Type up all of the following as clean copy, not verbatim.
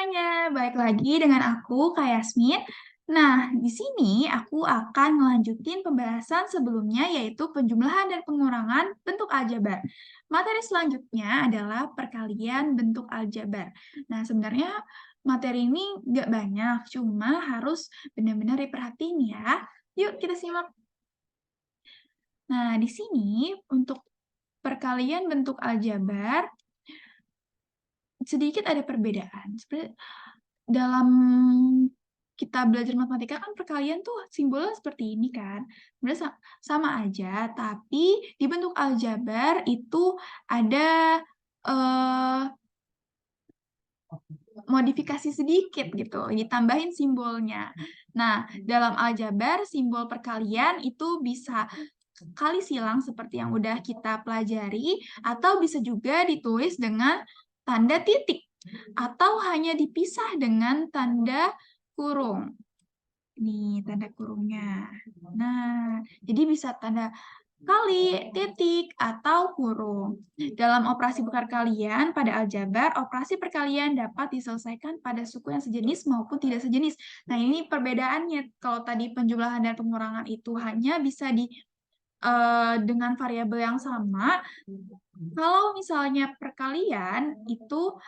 semuanya, balik lagi dengan aku, Kak Yasmin. Nah, di sini aku akan melanjutin pembahasan sebelumnya, yaitu penjumlahan dan pengurangan bentuk aljabar. Materi selanjutnya adalah perkalian bentuk aljabar. Nah, sebenarnya materi ini nggak banyak, cuma harus benar-benar diperhatiin ya. Yuk, kita simak. Nah, di sini untuk perkalian bentuk aljabar, sedikit ada perbedaan. Dalam kita belajar matematika kan perkalian tuh simbolnya seperti ini kan. Sebenarnya sama aja, tapi di bentuk aljabar itu ada modifikasi sedikit gitu, ditambahin simbolnya. Nah, dalam aljabar simbol perkalian itu bisa kali silang seperti yang udah kita pelajari, atau bisa juga ditulis dengan tanda titik, atau hanya dipisah dengan tanda kurung. Nih, tanda kurungnya. Nah, jadi bisa tanda kali, titik, atau kurung. Dalam operasi perkalian pada aljabar, operasi perkalian dapat diselesaikan pada suku yang sejenis maupun tidak sejenis. Nah, ini perbedaannya. Kalau tadi penjumlahan dan pengurangan itu hanya bisa dengan variabel yang sama. Kalau misalnya perkalian itu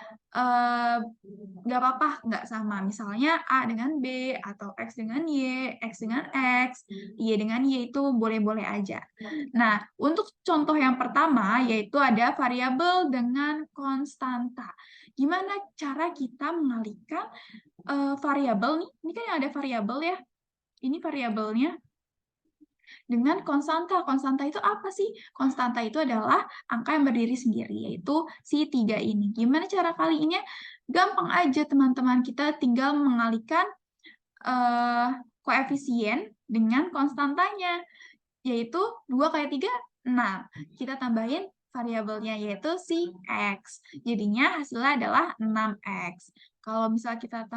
nggak apa-apa, nggak sama. Misalnya A dengan B, atau X dengan Y, X dengan X, Y dengan Y itu boleh-boleh aja. Nah, untuk contoh yang pertama, yaitu ada variabel dengan konstanta. Gimana cara kita mengalihkan variabel nih? Ini kan yang ada variabel ya. Ini variabelnya dengan konstanta. Konstanta itu apa sih? Konstanta itu adalah angka yang berdiri sendiri, yaitu si 3 ini. Gimana cara kaliinnya? Gampang aja teman-teman, kita tinggal mengalihkan koefisien dengan konstantanya, yaitu 2 kali 3, 6. Kita tambahin variabelnya, yaitu si X. Jadinya hasilnya adalah 6X. Kalau misalnya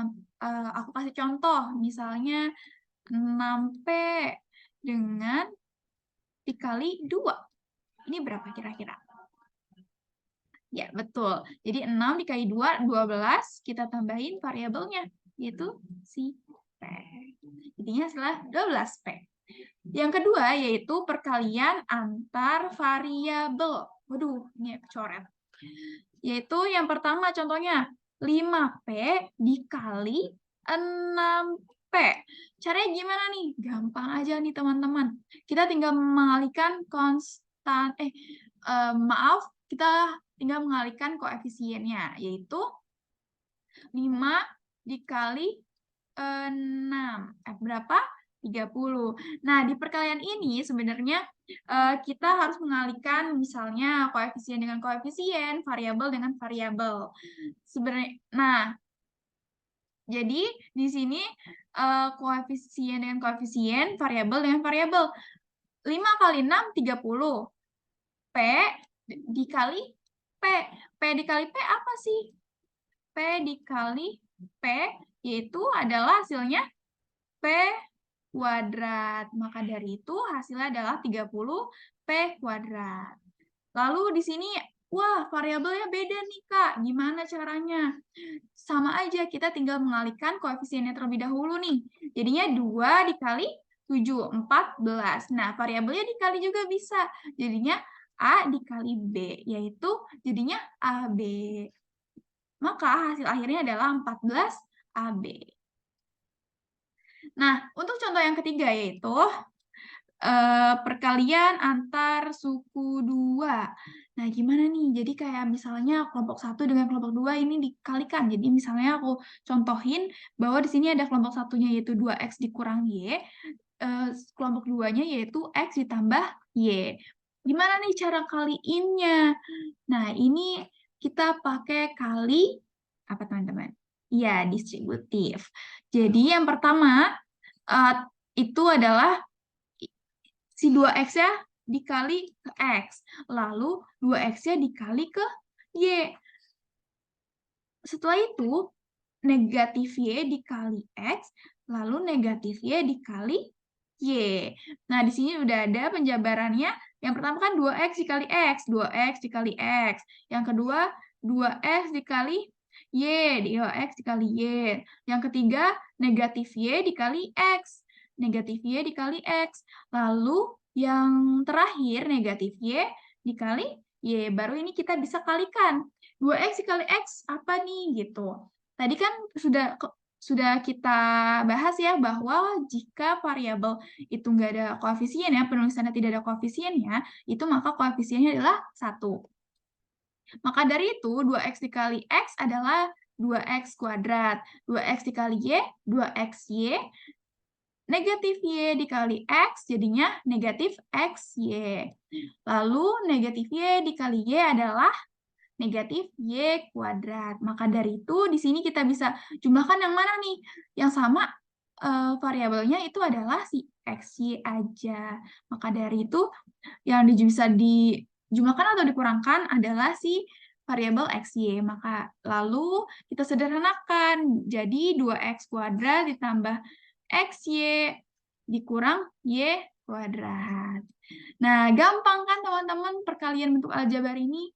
aku kasih contoh, misalnya 6P dengan dikali 2. Ini berapa kira-kira? Ya, betul. Jadi 6 dikali 2, 12. Kita tambahin variabelnya, yaitu si P. Jadinya hasilnya 12P. Yang kedua, yaitu perkalian antar variabel. Waduh, ini coret. Yaitu yang pertama contohnya, 5P dikali 6P. Caranya gimana nih? Gampang aja nih teman-teman. Kita tinggal mengalihkan kita tinggal mengalihkan koefisiennya, yaitu 5 dikali 6. Berapa? 30. Nah, di perkalian ini sebenarnya kita harus mengalihkan misalnya koefisien dengan koefisien, variabel dengan variabel. Nah, jadi di sini koefisien dengan koefisien, variabel dengan variabel. 5 kali 6, 30. P dikali P. P dikali P apa sih? P dikali P, yaitu adalah hasilnya P kuadrat. Maka dari itu hasilnya adalah 30 P kuadrat. Lalu di sini, wah variabelnya beda nih Kak. Gimana caranya? Sama aja, kita tinggal mengalihkan koefisiennya terlebih dahulu nih. Jadinya 2 dikali 7, 14. Nah, variabelnya dikali juga bisa. Jadinya A dikali B, yaitu jadinya AB. Maka hasil akhirnya adalah 14 AB. Nah, untuk contoh yang ketiga yaitu perkalian antar suku 2. Nah, gimana nih? Jadi kayak misalnya kelompok 1 dengan kelompok 2 ini dikalikan. Jadi misalnya aku contohin bahwa di sini ada kelompok satunya yaitu 2X dikurang Y, kelompok 2-nya yaitu X ditambah Y. Gimana nih cara kaliinnya? Nah, ini kita pakai kali apa teman-teman? Ya, distributif. Jadi yang pertama itu adalah si 2X-nya dikali ke X. Lalu 2X-nya dikali ke Y. Setelah itu, negatif Y dikali X, lalu negatif Y dikali Y. Nah, di sini udah ada penjabarannya. Yang pertama kan 2X dikali X, 2X dikali X. Yang kedua, 2X dikali Y dikali Y. Yang ketiga, negatif Y dikali X. Negatif Y dikali X. Lalu yang terakhir, negatif Y dikali Y. Baru ini kita bisa kalikan. 2X dikali X apa nih? Gitu. Tadi kan sudah kita bahas ya bahwa jika variabel itu nggak ada koefisien ya, penulisannya tidak ada koefisiennya, itu maka koefisiennya adalah 1. Maka dari itu, 2X dikali X adalah 2X kuadrat. 2X dikali Y, 2XY. Negatif Y dikali X jadinya negatif XY. Lalu negatif Y dikali Y adalah negatif Y kuadrat. Maka dari itu, di sini kita bisa jumlahkan yang mana nih? Yang sama variabelnya itu adalah si XY aja. Maka dari itu, yang bisa dijumlahkan atau dikurangkan adalah si variabel XY. Maka lalu kita sederhanakan. Jadi 2X kuadrat ditambah XY dikurang Y kuadrat. Nah, gampang kan teman-teman perkalian bentuk aljabar ini?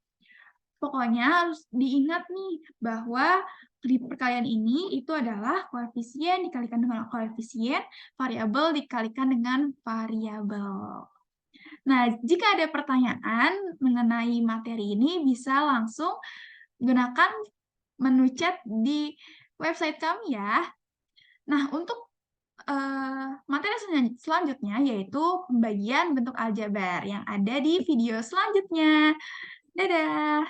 Pokoknya harus diingat nih bahwa di perkalian ini itu adalah koefisien dikalikan dengan koefisien, variabel dikalikan dengan variabel. Nah, jika ada pertanyaan mengenai materi ini, bisa langsung gunakan menu chat di website kami ya. Nah, untuk materi selanjutnya yaitu pembagian bentuk aljabar yang ada di video selanjutnya. Dadah!